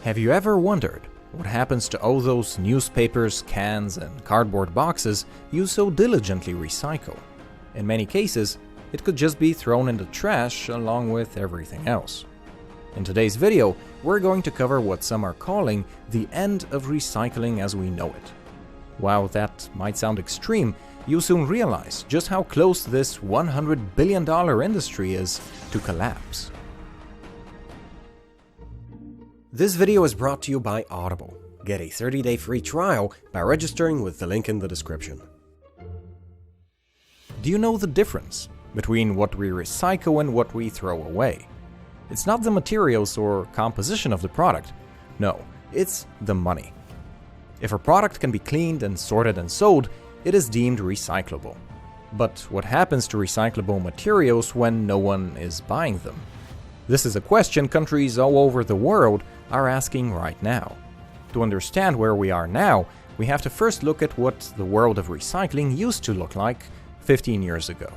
Have you ever wondered what happens to all those newspapers, cans, and cardboard boxes you so diligently recycle? In many cases, it could just be thrown in the trash along with everything else. In today's video, we're going to cover what some are calling the end of recycling as we know it. While that might sound extreme, you'll soon realize just how close this $100 billion industry is to collapse. This video is brought to you by Audible. Get a 30-day free trial by registering with the link in the description. Do you know the difference between what we recycle and what we throw away? It's not the materials or composition of the product. No, it's the money. If a product can be cleaned and sorted and sold, it is deemed recyclable. But what happens to recyclable materials when no one is buying them? This is a question countries all over the world are asking right now. To understand where we are now, we have to first look at what the world of recycling used to look like 15 years ago.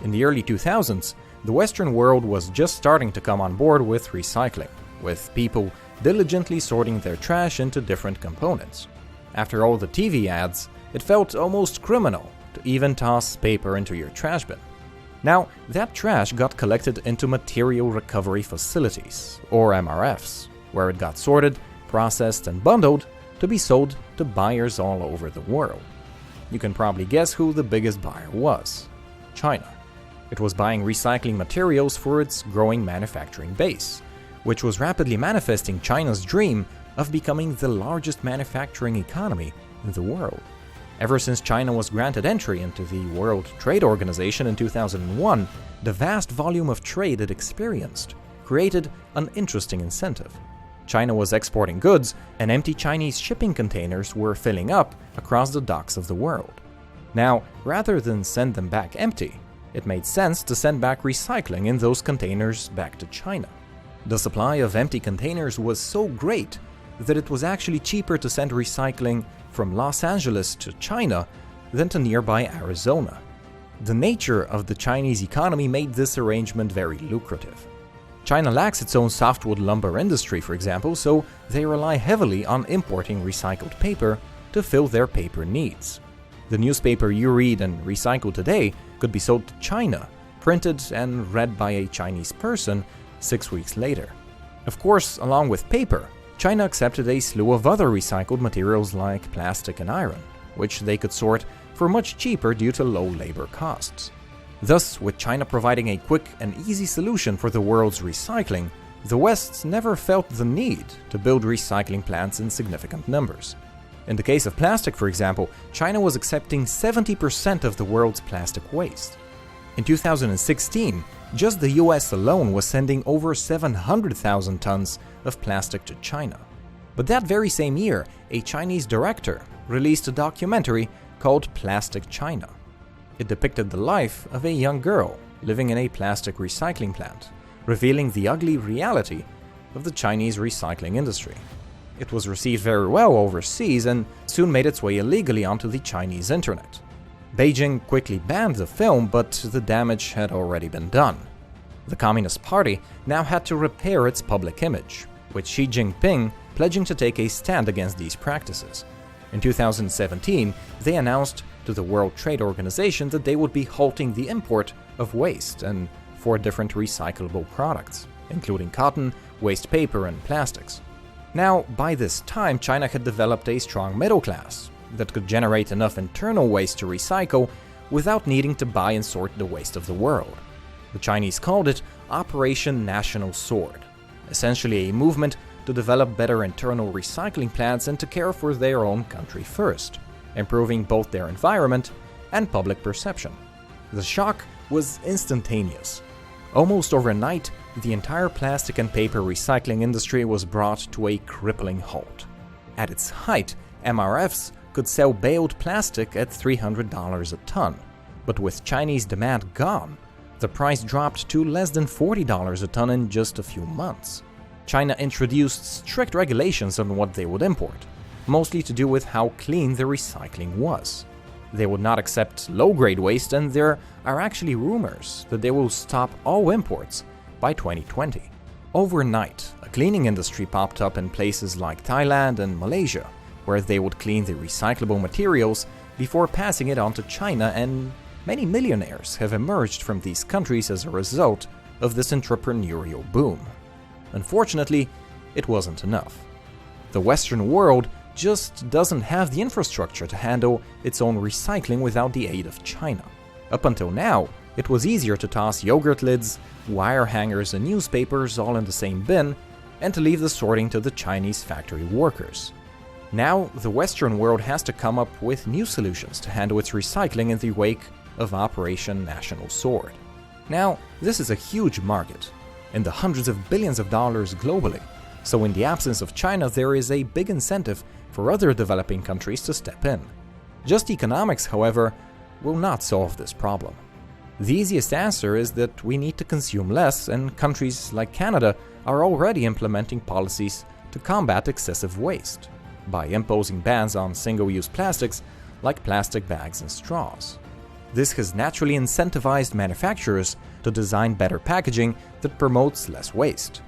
In the early 2000s, the Western world was just starting to come on board with recycling, with people diligently sorting their trash into different components. After all the TV ads, it felt almost criminal to even toss paper into your trash bin. Now, that trash got collected into material recovery facilities, or MRFs, where it got sorted, processed, and bundled to be sold to buyers all over the world. You can probably guess who the biggest buyer was: China. It was buying recycling materials for its growing manufacturing base, which was rapidly manifesting China's dream of becoming the largest manufacturing economy in the world. Ever since China was granted entry into the World Trade Organization in 2001, the vast volume of trade it experienced created an interesting incentive. China was exporting goods, and empty Chinese shipping containers were filling up across the docks of the world. Now, rather than send them back empty, it made sense to send back recycling in those containers back to China. The supply of empty containers was so great that it was actually cheaper to send recycling from Los Angeles to China than to nearby Arizona. The nature of the Chinese economy made this arrangement very lucrative. China lacks its own softwood lumber industry, for example, so they rely heavily on importing recycled paper to fill their paper needs. The newspaper you read and recycle today could be sold to China, printed and read by a Chinese person 6 weeks later. Of course, along with paper, China accepted a slew of other recycled materials like plastic and iron, which they could sort for much cheaper due to low labor costs. Thus, with China providing a quick and easy solution for the world's recycling, the West never felt the need to build recycling plants in significant numbers. In the case of plastic, for example, China was accepting 70% of the world's plastic waste. In 2016, just the US alone was sending over 700,000 tons of plastic to China. But that very same year, a Chinese director released a documentary called Plastic China. It depicted the life of a young girl living in a plastic recycling plant, revealing the ugly reality of the Chinese recycling industry. It was received very well overseas and soon made its way illegally onto the Chinese internet. Beijing quickly banned the film, but the damage had already been done. The Communist Party now had to repair its public image, with Xi Jinping pledging to take a stand against these practices. In 2017, they announced to the World Trade Organization that they would be halting the import of waste and 4 different recyclable products, including cotton, waste paper, and plastics. Now, by this time, China had developed a strong middle class that could generate enough internal waste to recycle without needing to buy and sort the waste of the world. The Chinese called it Operation National Sword, essentially a movement to develop better internal recycling plants and to care for their own country first, improving both their environment and public perception. The shock was instantaneous. Almost overnight, the entire plastic and paper recycling industry was brought to a crippling halt. At its height, MRFs could sell baled plastic at $300 a ton, but with Chinese demand gone, the price dropped to less than $40 a ton in just a few months. China introduced strict regulations on what they would import, mostly to do with how clean the recycling was. They would not accept low-grade waste, and there are actually rumors that they will stop all imports by 2020. Overnight, a cleaning industry popped up in places like Thailand and Malaysia, where they would clean the recyclable materials before passing it on to China, and many millionaires have emerged from these countries as a result of this entrepreneurial boom. Unfortunately, it wasn't enough. The Western world just doesn't have the infrastructure to handle its own recycling without the aid of China. Up until now, it was easier to toss yogurt lids, wire hangers, and newspapers all in the same bin, and to leave the sorting to the Chinese factory workers. Now, the Western world has to come up with new solutions to handle its recycling in the wake of Operation National Sword. Now, this is a huge market, in the hundreds of billions of dollars globally, so in the absence of China, there is a big incentive for other developing countries to step in. Just economics, however, will not solve this problem. The easiest answer is that we need to consume less, and countries like Canada are already implementing policies to combat excessive waste by imposing bans on single-use plastics like plastic bags and straws. This has naturally incentivized manufacturers to design better packaging that promotes less waste.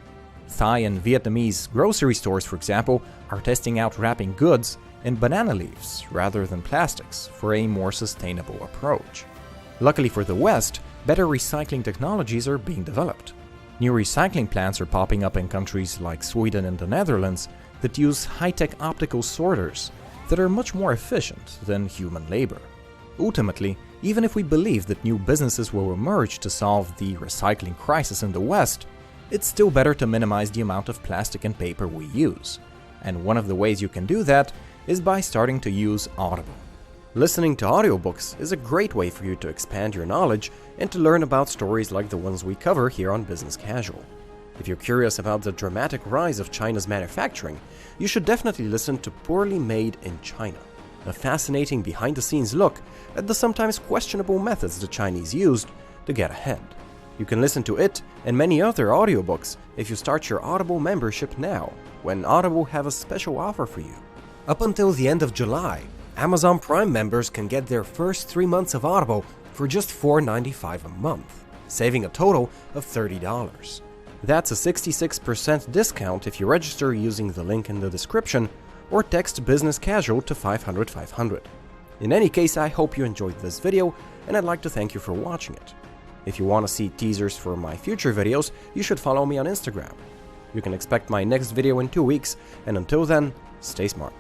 Thai and Vietnamese grocery stores, for example, are testing out wrapping goods in banana leaves rather than plastics for a more sustainable approach. Luckily for the West, better recycling technologies are being developed. New recycling plants are popping up in countries like Sweden and the Netherlands that use high-tech optical sorters that are much more efficient than human labor. Ultimately, even if we believe that new businesses will emerge to solve the recycling crisis in the West, it's still better to minimize the amount of plastic and paper we use. And one of the ways you can do that is by starting to use Audible. Listening to audiobooks is a great way for you to expand your knowledge and to learn about stories like the ones we cover here on Business Casual. If you're curious about the dramatic rise of China's manufacturing, you should definitely listen to Poorly Made in China, a fascinating behind-the-scenes look at the sometimes questionable methods the Chinese used to get ahead. You can listen to it and many other audiobooks if you start your Audible membership now, when Audible have a special offer for you. Up until the end of July, Amazon Prime members can get their first 3 months of Audible for just $4.95 a month, saving a total of $30. That's a 66% discount if you register using the link in the description or text Business Casual to 500 500. In any case, I hope you enjoyed this video, and I'd like to thank you for watching it. If you want to see teasers for my future videos, you should follow me on Instagram. You can expect my next video in 2 weeks, and until then, stay smart.